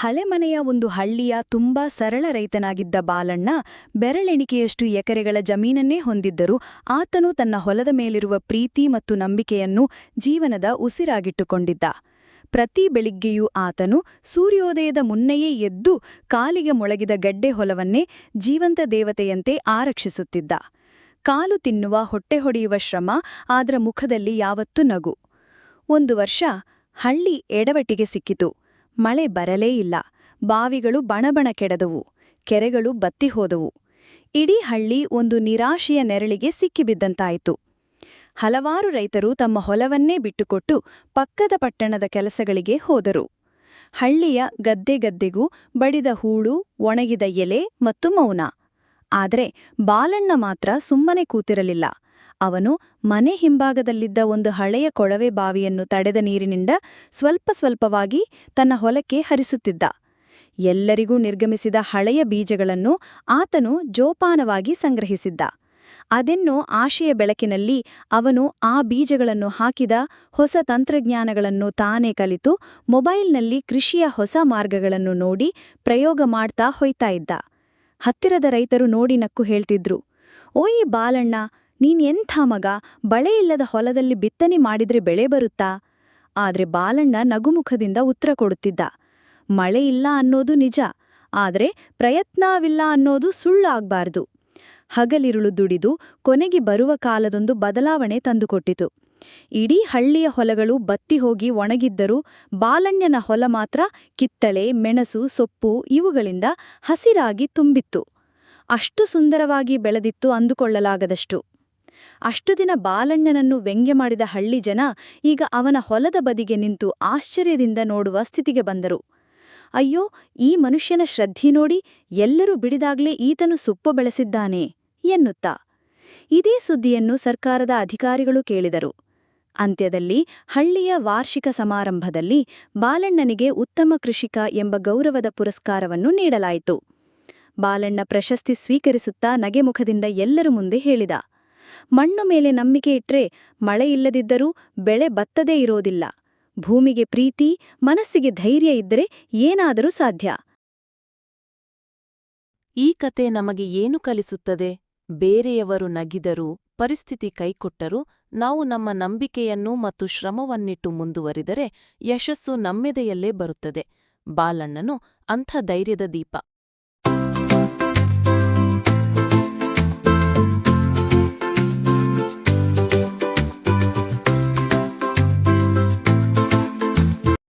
ಹಳೆಮನೆಯ ಒಂದು ಹಳ್ಳಿಯ ತುಂಬಾ ಸರಳ ರೈತನಾಗಿದ್ದ ಬಾಲಣ್ಣ ಬೆರಳೆಣಿಕೆಯಷ್ಟು ಎಕರೆಗಳ ಜಮೀನನ್ನೇ ಹೊಂದಿದ್ದರೂ ಆತನು ತನ್ನ ಹೊಲದ ಮೇಲಿರುವ ಪ್ರೀತಿ ಮತ್ತು ನಂಬಿಕೆಯನ್ನು ಜೀವನದ ಉಸಿರಾಗಿಟ್ಟುಕೊಂಡಿದ್ದ. ಪ್ರತಿ ಬೆಳಿಗ್ಗೆಯೂ ಆತನು ಸೂರ್ಯೋದಯದ ಮುನ್ನೆಯೇ ಎದ್ದು ಕಾಲಿಗೆ ಮೊಳಗಿದ ಗಡ್ಡೆ ಹೊಲವನ್ನೇ ಜೀವಂತ ದೇವತೆಯಂತೆ ಆರಕ್ಷಿಸುತ್ತಿದ್ದ. ಕಾಲು ತಿನ್ನುವ ಹೊಟ್ಟೆ ಹೊಡೆಯುವ ಶ್ರಮ, ಅದರ ಮುಖದಲ್ಲಿ ಯಾವತ್ತೂ ನಗು. ಒಂದು ವರ್ಷ ಹಳ್ಳಿ ಎಡವಟ್ಟಿಗೆ ಸಿಕ್ಕಿತು. ಮಳೆ ಬರಲೇ ಇಲ್ಲ. ಬಾವಿಗಳು ಬಣಬಣ ಕೆಡದವು. ಕೆರೆಗಳು ಬತ್ತಿಹೋದವು. ಇಡೀ ಹಳ್ಳಿ ಒಂದು ನಿರಾಶೆಯ ನೆರಳಿಗೆ ಸಿಕ್ಕಿಬಿದ್ದಂತಾಯಿತು. ಹಲವಾರು ರೈತರು ತಮ್ಮ ಹೊಲವನ್ನೇ ಬಿಟ್ಟುಕೊಟ್ಟು ಪಕ್ಕದ ಪಟ್ಟಣದ ಕೆಲಸಗಳಿಗೆ ಹೋದರು. ಹಳ್ಳಿಯ ಗದ್ದೆಗದ್ದೆಗೂ ಬಡಿದ ಹೂಳು, ಒಣಗಿದ ಎಲೆ ಮತ್ತು ಮೌನ. ಆದರೆ ಬಾಲಣ್ಣ ಮಾತ್ರ ಸುಮ್ಮನೆ ಕೂತಿರಲಿಲ್ಲ. ಅವನು ಮನೆ ಹಿಂಭಾಗದಲ್ಲಿದ್ದ ಒಂದು ಹಳೆಯ ಕೊಳವೆ ಬಾವಿಯನ್ನು ತಡೆದ ನೀರಿನಿಂದ ಸ್ವಲ್ಪ ಸ್ವಲ್ಪವಾಗಿ ತನ್ನ ಹೊಲಕ್ಕೆ ಹರಿಸುತ್ತಿದ್ದ. ಎಲ್ಲರಿಗೂ ನಿರ್ಗಮಿಸಿದ ಹಳೆಯ ಬೀಜಗಳನ್ನು ಆತನು ಜೋಪಾನವಾಗಿ ಸಂಗ್ರಹಿಸಿದ್ದ. ಅದೆನ್ನೋ ಆಶೆಯ ಬೆಳಕಿನಲ್ಲಿ ಅವನು ಆ ಬೀಜಗಳನ್ನು ಹಾಕಿದ. ಹೊಸ ತಂತ್ರಜ್ಞಾನಗಳನ್ನು ತಾನೇ ಕಲಿತು ಮೊಬೈಲ್ನಲ್ಲಿ ಕೃಷಿಯ ಹೊಸ ಮಾರ್ಗಗಳನ್ನು ನೋಡಿ ಪ್ರಯೋಗ ಮಾಡ್ತಾ ಹೊಯ್ತಾ ಇದ್ದ. ಹತ್ತಿರದ ರೈತರು ನೋಡಿ ನಕ್ಕು ಹೇಳ್ತಿದ್ರು, "ಓಯ್ ಬಾಲಣ್ಣ, ನೀನೆಂಥ ಮಗ, ಬಳೆಯಿಲ್ಲದ ಹೊಲದಲ್ಲಿ ಬಿತ್ತನೆ ಮಾಡಿದ್ರೆ ಬೆಳೆ ಬರುತ್ತಾ?" ಆದ್ರೆ ಬಾಲಣ್ಣ ನಗುಮುಖದಿಂದ ಉತ್ತರ ಕೊಡುತ್ತಿದ್ದ, "ಮಳೆಯಿಲ್ಲ ಅನ್ನೋದು ನಿಜ, ಆದ್ರೆ ಪ್ರಯತ್ನವಿಲ್ಲ ಅನ್ನೋದು ಸುಳ್ಳಾಗ್ಬಾರ್ದು." ಹಗಲಿರುಳು ದುಡಿದು ಕೊನೆಗೆ ಬರುವ ಕಾಲದೊಂದು ಬದಲಾವಣೆ ತಂದುಕೊಟ್ಟಿತು. ಇಡೀ ಹಳ್ಳಿಯ ಹೊಲಗಳು ಬತ್ತಿಹೋಗಿ ಒಣಗಿದ್ದರೂ ಬಾಲಣ್ಣನ ಹೊಲ ಮಾತ್ರ ಕಿತ್ತಳೆ, ಮೆಣಸು, ಸೊಪ್ಪು ಇವುಗಳಿಂದ ಹಸಿರಾಗಿ ತುಂಬಿತ್ತು. ಅಷ್ಟು ಸುಂದರವಾಗಿ ಬೆಳೆದಿತ್ತು ಅಂದುಕೊಳ್ಳಲಾಗದಷ್ಟು. ಅಷ್ಟು ದಿನ ಬಾಲಣ್ಣನನ್ನು ವ್ಯಂಗ್ಯ ಮಾಡಿದ ಹಳ್ಳಿ ಜನ ಈಗ ಅವನ ಹೊಲದ ಬದಿಗೆ ನಿಂತು ಆಶ್ಚರ್ಯದಿಂದ ನೋಡುವ ಸ್ಥಿತಿಗೆ ಬಂದರು. ಅಯ್ಯೋ, ಈ ಮನುಷ್ಯನ ಶ್ರದ್ಧೆ ನೋಡಿ ಎಲ್ಲರೂ ಬಿಡಿದಾಗ್ಲೇ ಈತನು ಸೊಪ್ಪು ಬೆಳೆಸಿದ್ದಾನೆ ಎನ್ನುತ್ತಾ. ಇದೇ ಸುದ್ದಿಯನ್ನು ಸರ್ಕಾರದ ಅಧಿಕಾರಿಗಳು ಕೇಳಿದರು. ಅಂತ್ಯದಲ್ಲಿ ಹಳ್ಳಿಯ ವಾರ್ಷಿಕ ಸಮಾರಂಭದಲ್ಲಿ ಬಾಲಣ್ಣನಿಗೆ ಉತ್ತಮ ಕೃಷಿಕ ಎಂಬ ಗೌರವದ ಪುರಸ್ಕಾರವನ್ನು ನೀಡಲಾಯಿತು. ಬಾಲಣ್ಣ ಪ್ರಶಸ್ತಿ ಸ್ವೀಕರಿಸುತ್ತಾ ನಗೆಮುಖದಿಂದ ಎಲ್ಲರ ಮುಂದೆ ಹೇಳಿದ, "ಮಣ್ಣು ಮೇಲೆ ನಂಬಿಕೆ ಇಟ್ರೆ ಮಳೆಯಿಲ್ಲದಿದ್ದರೂ ಬೆಳೆ ಬತ್ತದೇ ಇರೋದಿಲ್ಲ. ಭೂಮಿಗೆ ಪ್ರೀತಿ, ಮನಸ್ಸಿಗೆ ಧೈರ್ಯ ಇದ್ದರೆ ಏನಾದರೂ ಸಾಧ್ಯ." ಈ ಕತೆ ನಮಗೆ ಏನು ಕಲಿಸುತ್ತದೆ? ಬೇರೆಯವರು ನಗಿದರೂ, ಪರಿಸ್ಥಿತಿ ಕೈಕೊಟ್ಟರೂ ನಾವು ನಮ್ಮ ನಂಬಿಕೆಯನ್ನು ಮತ್ತು ಶ್ರಮವನ್ನಿಟ್ಟು ಮುಂದುವರಿದರೆ ಯಶಸ್ಸು ನಮ್ಮೆದೆಯಲ್ಲೇ ಬರುತ್ತದೆ. ಬಾಲಣ್ಣನು ಅಂಥ ಧೈರ್ಯದ ದೀಪ.